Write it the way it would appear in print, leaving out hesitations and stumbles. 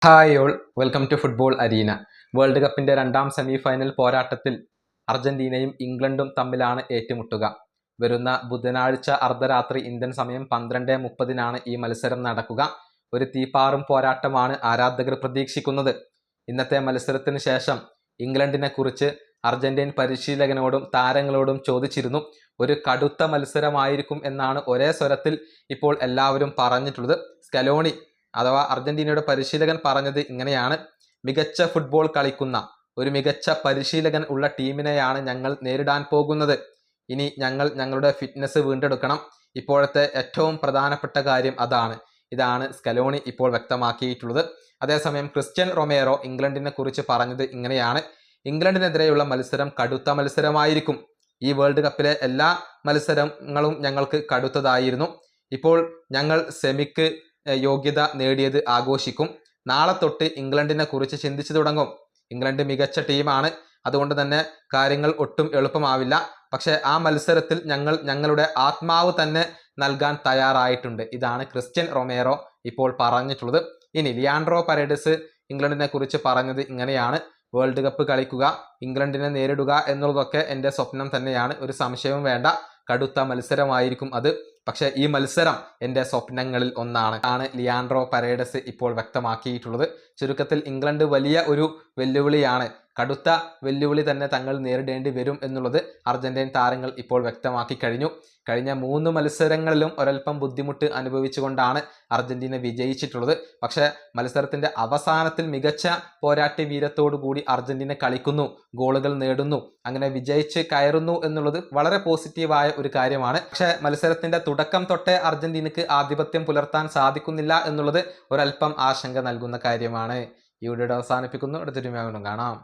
Hi all, welcome to football arena. World കപ്പിന്റെ രണ്ടാം semi final പോരാട്ടത്തിൽ അർജന്റീനയും ഇംഗ്ലണ്ടും തമ്മിലാണ് ഏറ്റുമുട്ടുക. വരുന്ന ബുധനാഴ്ച അർദ്ധരാത്രി ഇന്ത്യൻ സമയം 12:30 ഈ മത്സരം നടക്കുക. ഒരു തീപ്പാറും പോരാട്ടമാണ് ആരാധകർ പ്രതീക്ഷിക്കുന്നത്. ഇന്നത്തെ മത്സരത്തിന് ശേഷം ഇംഗ്ലണ്ടിനെ കുറിച്ച് അർജന്റീൻ പരിശീലകനോടും താരങ്ങളോടും ചോദിച്ചിരുന്നു. ഒരു കടുത്ത മത്സരമായിരിക്കും എന്നാണ് ഒരേ സ്വരത്തിൽ ഇപ്പോൾ എല്ലാവരും പറഞ്ഞിട്ടുള്ളത്. സ്കലോണി അഥവാ അർജന്റീനയുടെ പരിശീലകൻ പറഞ്ഞത് ഇങ്ങനെയാണ്: മികച്ച ഫുട്ബോൾ കളിക്കുന്ന ഒരു മികച്ച പരിശീലകൻ ഉള്ള ടീമിനെയാണ് ഞങ്ങൾ നേരിടാൻ പോകുന്നത്. ഇനി ഞങ്ങൾ ഞങ്ങളുടെ ഫിറ്റ്നസ് വീണ്ടെടുക്കണം. ഇപ്പോഴത്തെ ഏറ്റവും പ്രധാനപ്പെട്ട കാര്യം അതാണ്. ഇതാണ് സ്കലോണി ഇപ്പോൾ വ്യക്തമാക്കിയിട്ടുള്ളത്. അതേസമയം ക്രിസ്ത്യൻ റൊമേറോ ഇംഗ്ലണ്ടിനെ കുറിച്ച് പറഞ്ഞത് ഇങ്ങനെയാണ്: ഇംഗ്ലണ്ടിനെതിരെയുള്ള മത്സരം കടുത്ത മത്സരമായിരിക്കും. ഈ വേൾഡ് കപ്പിലെ എല്ലാ മത്സരങ്ങളും ഞങ്ങൾക്ക് കടുത്തതായിരുന്നു. ഇപ്പോൾ ഞങ്ങൾ സെമിക്ക് യോഗ്യത നേടിയത് ആഘോഷിക്കും. നാളെ തൊട്ട് ഇംഗ്ലണ്ടിനെ കുറിച്ച് ചിന്തിച്ചു തുടങ്ങും. ഇംഗ്ലണ്ട് മികച്ച ടീമാണ്, അതുകൊണ്ട് തന്നെ കാര്യങ്ങൾ ഒട്ടും എളുപ്പമാവില്ല. പക്ഷെ ആ മത്സരത്തിൽ ഞങ്ങൾ ഞങ്ങളുടെ ആത്മാവ് തന്നെ നൽകാൻ തയ്യാറായിട്ടുണ്ട്. ഇതാണ് ക്രിസ്ത്യൻ റൊമേറോ ഇപ്പോൾ പറഞ്ഞിട്ടുള്ളത്. ഇനി ലിയാൻഡ്രോ പരേഡസ് ഇംഗ്ലണ്ടിനെ കുറിച്ച് പറഞ്ഞത് ഇങ്ങനെയാണ്: വേൾഡ് കപ്പ് കളിക്കുക, ഇംഗ്ലണ്ടിനെ നേരിടുക എന്നുള്ളതൊക്കെ എൻ്റെ സ്വപ്നം തന്നെയാണ്, ഒരു സംശയവും വേണ്ട. കടുത്ത മത്സരമായിരിക്കും അത്. പക്ഷെ ഈ മത്സരം എൻ്റെ സ്വപ്നങ്ങളിൽ ഒന്നാണ് ലിയാൻഡ്രോ പരേഡസ് ഇപ്പോൾ വ്യക്തമാക്കിയിട്ടുള്ളത്. ചുരുക്കത്തിൽ ഇംഗ്ലണ്ട് വലിയ ഒരു വെല്ലുവിളിയാണ്, കടുത്ത വെല്ലുവിളി തന്നെ തങ്ങൾ നേരിടേണ്ടി വരും എന്നുള്ളത് അർജന്റീൻ താരങ്ങൾ ഇപ്പോൾ വ്യക്തമാക്കി കഴിഞ്ഞു. കഴിഞ്ഞ 3 മത്സരങ്ങളിലും ഒരൽപ്പം ബുദ്ധിമുട്ട് അനുഭവിച്ചുകൊണ്ടാണ് അർജന്റീന വിജയിച്ചിട്ടുള്ളത്. പക്ഷെ മത്സരത്തിന്റെ അവസാനത്തിൽ മികച്ച പോരാട്ട വീരത്തോടു കൂടി അർജന്റീന കളിക്കുന്നു, ഗോളുകൾ നേടുന്നു, അങ്ങനെ വിജയിച്ച് കയറുന്നു എന്നുള്ളത് വളരെ പോസിറ്റീവായ ഒരു കാര്യമാണ്. പക്ഷെ മത്സരത്തിന്റെ തുടക്കം തൊട്ടേ അർജന്റീനക്ക് ആധിപത്യം പുലർത്താൻ സാധിക്കുന്നില്ല എന്നുള്ളത് ഒരൽപ്പം ആശങ്ക നൽകുന്ന കാര്യമാണ്. ഈ വീഡിയോ അവസാനിപ്പിക്കുന്നു. അടുത്തൊരു വീഡിയോയിൽ കാണാം.